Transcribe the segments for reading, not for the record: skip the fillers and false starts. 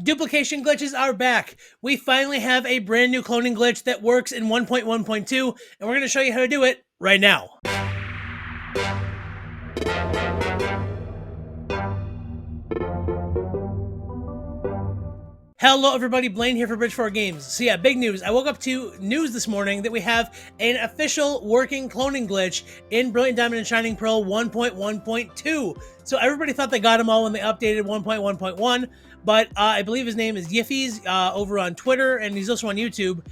Duplication glitches are back. We finally have a brand new cloning glitch that works in 1.1.2, and we're going to show you how to do it right now. Hello everybody, Blaine here for Bridge4 Games. So yeah, big news. I woke up to news this morning that we have an official working cloning glitch in Brilliant Diamond and Shining Pearl 1.1.2. So everybody thought they got them all when they updated 1.1.1, but I believe his name is Yiffies over on Twitter, and he's also on YouTube,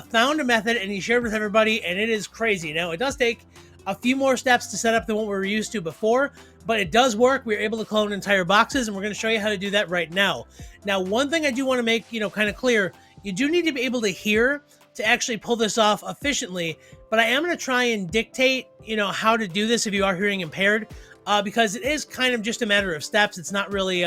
found a method and he shared with everybody, and it is crazy. Now, it does take a few more steps to set up than what we were used to before, but it does work. We're able to clone entire boxes, and we're going to show you how to do that right now. Now, one thing I do want to make, kind of clear, you do need to be able to hear to actually pull this off efficiently, but I am going to try and dictate, how to do this if you are hearing impaired, because it is kind of just a matter of steps. It's not really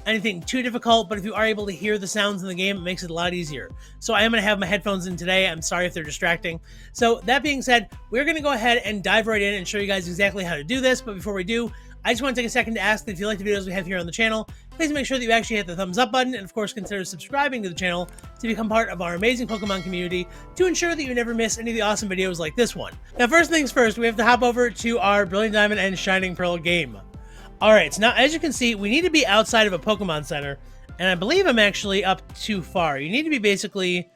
anything too difficult, but if you are able to hear the sounds in the game, it makes it a lot easier. So I am going to have my headphones in today. I'm sorry if they're distracting. So that being said, we're going to go ahead and dive right in and show you guys exactly how to do this. But before we do, I just want to take a second to ask that if you like the videos we have here on the channel, please make sure that you actually hit the thumbs up button, and of course consider subscribing to the channel to become part of our amazing Pokemon community to ensure that you never miss any of the awesome videos like this one. Now, first things first, we have to hop over to our Brilliant Diamond and Shining Pearl game. Alright, so now as you can see, we need to be outside of a Pokemon Center, and I believe I'm actually up too far. You need to be basically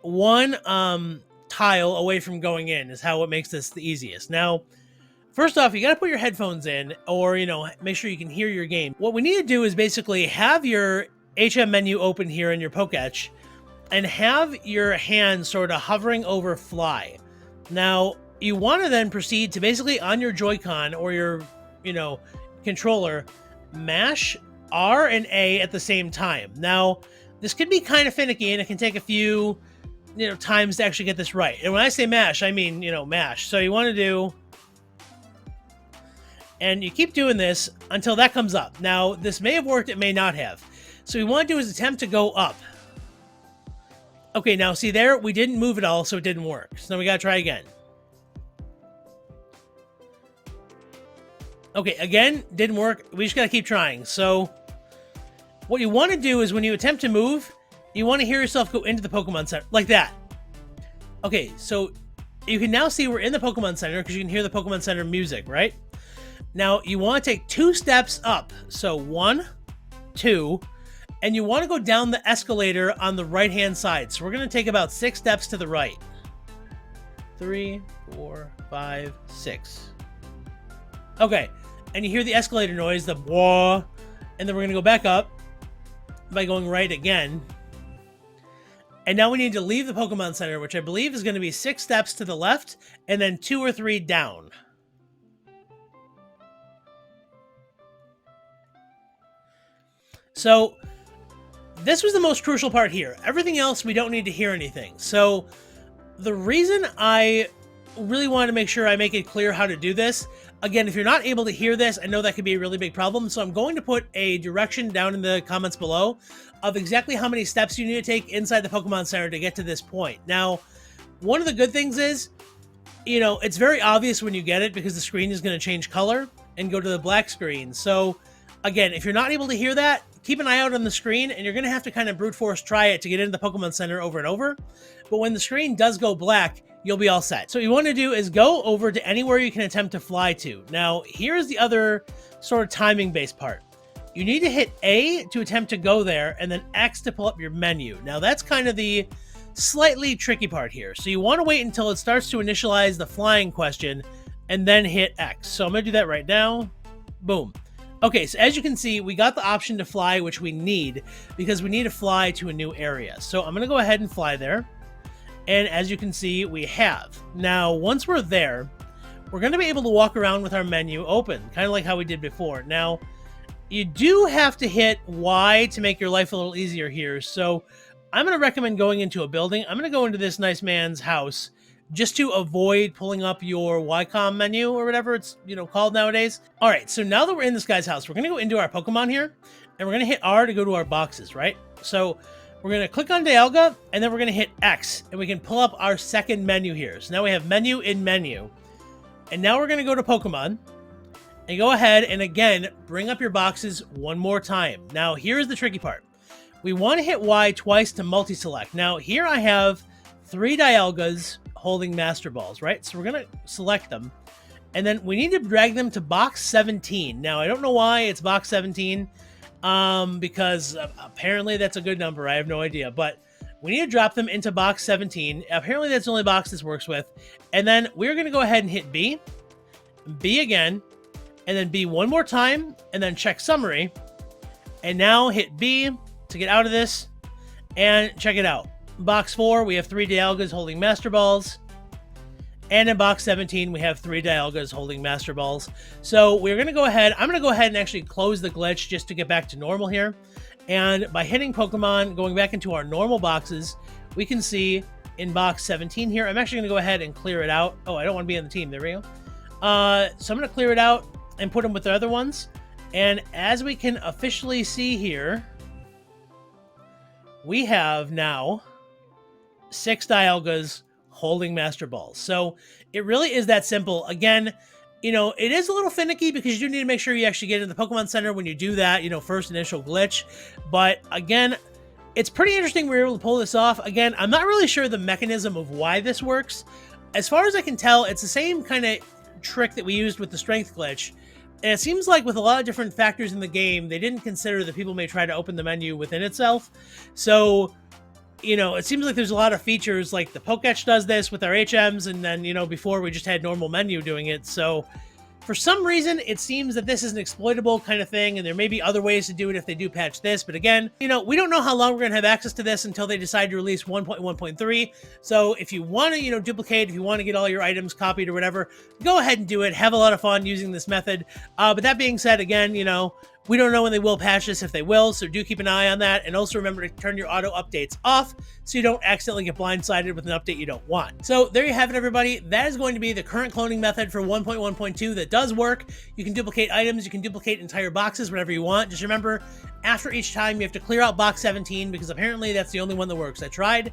one tile away from going in is how it makes this the easiest. Now, first off, you got to put your headphones in, or, make sure you can hear your game. What we need to do is basically have your HM menu open here in your Poketch, and have your hand sort of hovering over fly. Now, you want to then proceed to basically on your Joy-Con or your, controller, mash R and A at the same time. Now, this could be kind of finicky, and it can take a few, times to actually get this right. And when I say mash, I mean, mash. So you want to do, and you keep doing this until that comes up. Now, this may have worked, it may not have. So what we want to do is attempt to go up. Okay, now see there, we didn't move at all, so it didn't work. So now we got to try again. Okay, again, didn't work. We just got to keep trying. So what you want to do is when you attempt to move, you want to hear yourself go into the Pokemon Center, like that. Okay, so you can now see we're in the Pokemon Center because you can hear the Pokemon Center music, right? Now, you want to take 2 steps up. So 1, 2, and you want to go down the escalator on the right-hand side. So we're going to take about 6 steps to the right. 3, 4, 5, 6. Okay, and you hear the escalator noise, the wah, and then we're going to go back up by going right again. And now we need to leave the Pokemon Center, which I believe is going to be 6 steps to the left, and then 2 or 3 down. So this was the most crucial part here. Everything else, we don't need to hear anything. So the reason I really wanted to make sure I make it clear how to do this, again, if you're not able to hear this, I know that could be a really big problem. So I'm going to put a direction down in the comments below of exactly how many steps you need to take inside the Pokemon Center to get to this point. Now, one of the good things is, it's very obvious when you get it because the screen is going to change color and go to the black screen. So again, if you're not able to hear that, keep an eye out on the screen, and you're going to have to kind of brute force try it to get into the Pokemon Center over and over. But when the screen does go black, you'll be all set. So what you want to do is go over to anywhere you can attempt to fly to. Now, here's the other sort of timing-based part. You need to hit A to attempt to go there, and then X to pull up your menu. Now, that's kind of the slightly tricky part here. So you want to wait until it starts to initialize the flying question, and then hit X. So I'm going to do that right now. Boom. Okay, so as you can see, we got the option to fly, which we need, because we need to fly to a new area. So I'm going to go ahead and fly there. And as you can see, we have. Now, once we're there, we're going to be able to walk around with our menu open, kind of like how we did before. Now, you do have to hit Y to make your life a little easier here. So I'm going to recommend going into a building. I'm going to go into this nice man's house just to avoid pulling up your YCOM menu or whatever it's, called nowadays. All right, so now that we're in this guy's house, we're going to go into our Pokemon here, and we're going to hit R to go to our boxes, right? So we're going to click on Dialga, and then we're going to hit X, and we can pull up our second menu here. So now we have menu in menu. And now we're going to go to Pokemon, and go ahead and again, bring up your boxes one more time. Now, here's the tricky part. we want to hit Y twice to multi-select. Now, here I have 3 Dialgas holding Master Balls, right? So we're going to select them. And then we need to drag them to box 17. Now, I don't know why it's box 17, because apparently that's a good number. I have no idea. But we need to drop them into box 17. Apparently that's the only box this works with. And then we're going to go ahead and hit B, B again, and then B one more time, and then check summary. And now hit B to get out of this, and check it out. Box 4, we have 3 Dialgas holding Master Balls. And in box 17, we have 3 Dialgas holding Master Balls. So we're going to go ahead. I'm going to go ahead and actually close the glitch just to get back to normal here. And by hitting Pokemon, going back into our normal boxes, we can see in box 17 here, I'm actually going to go ahead and clear it out. Oh, I don't want to be on the team. There we go. So I'm going to clear it out and put them with the other ones. And as we can officially see here, we have now 6 Dialgas holding Master Balls. So it really is that simple. Again, you know, it is a little finicky because you do need to make sure you actually get into the Pokemon Center when you do that, you know, first initial glitch. But again, it's pretty interesting we were able to pull this off. Again, I'm not really sure the mechanism of why this works. As far as I can tell, it's the same kind of trick that we used with the strength glitch. And it seems like with a lot of different factors in the game, they didn't consider that people may try to open the menu within itself. So, you know, it seems like there's a lot of features, like the Poketch does this with our HMs, and then, you know, before we just had normal menu doing it. So for some reason, it seems that this is an exploitable kind of thing, and there may be other ways to do it if they do patch this. But again, you know, we don't know how long we're going to have access to this until they decide to release 1.1.3. So if you want to, you know, duplicate, if you want to get all your items copied or whatever, go ahead and do it. Have a lot of fun using this method. But that being said, again, you know, we don't know when they will patch this, if they will, so do keep an eye on that. And also remember to turn your auto updates off so you don't accidentally get blindsided with an update you don't want. So there you have it, everybody. That is going to be the current cloning method for 1.1.2 that does work. You can duplicate items, you can duplicate entire boxes, whatever you want. Just remember, after each time, you have to clear out box 17 because apparently that's the only one that works. I tried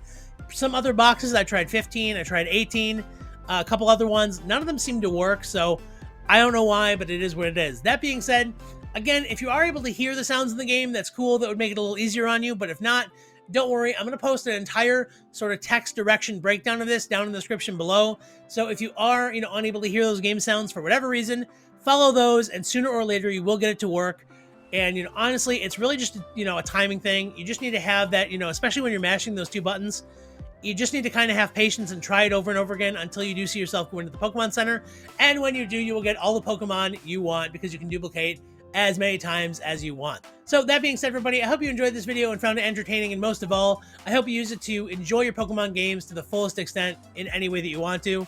some other boxes. I tried 15, I tried 18, a couple other ones. None of them seem to work, so I don't know why, but it is what it is. That being said, again, if you are able to hear the sounds in the game, that's cool. That would make it a little easier on you. But if not, don't worry. I'm going to post an entire sort of text direction breakdown of this down in the description below. So if you are, you know, unable to hear those game sounds for whatever reason, follow those, and sooner or later you will get it to work. And, you know, honestly, it's really just, you know, a timing thing. You just need to have that, you know, especially when you're mashing those 2 buttons. You just need to kind of have patience and try it over and over again until you do see yourself go into the Pokemon Center. And when you do, you will get all the Pokemon you want because you can duplicate as many times as you want. So that being said, everybody, I hope you enjoyed this video and found it entertaining, and most of all, I hope you use it to enjoy your Pokemon games to the fullest extent in any way that you want to.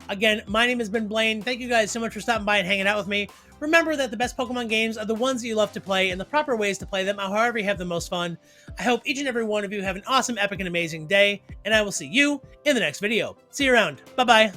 Again, my name has been Blaine. Thank you guys so much for stopping by and hanging out with me. Remember that the best Pokemon games are the ones that you love to play, and the proper ways to play them are however you have the most fun. I hope each and every one of you have an awesome, epic, and amazing day, and I will see you in the next video. See you around. Bye-bye.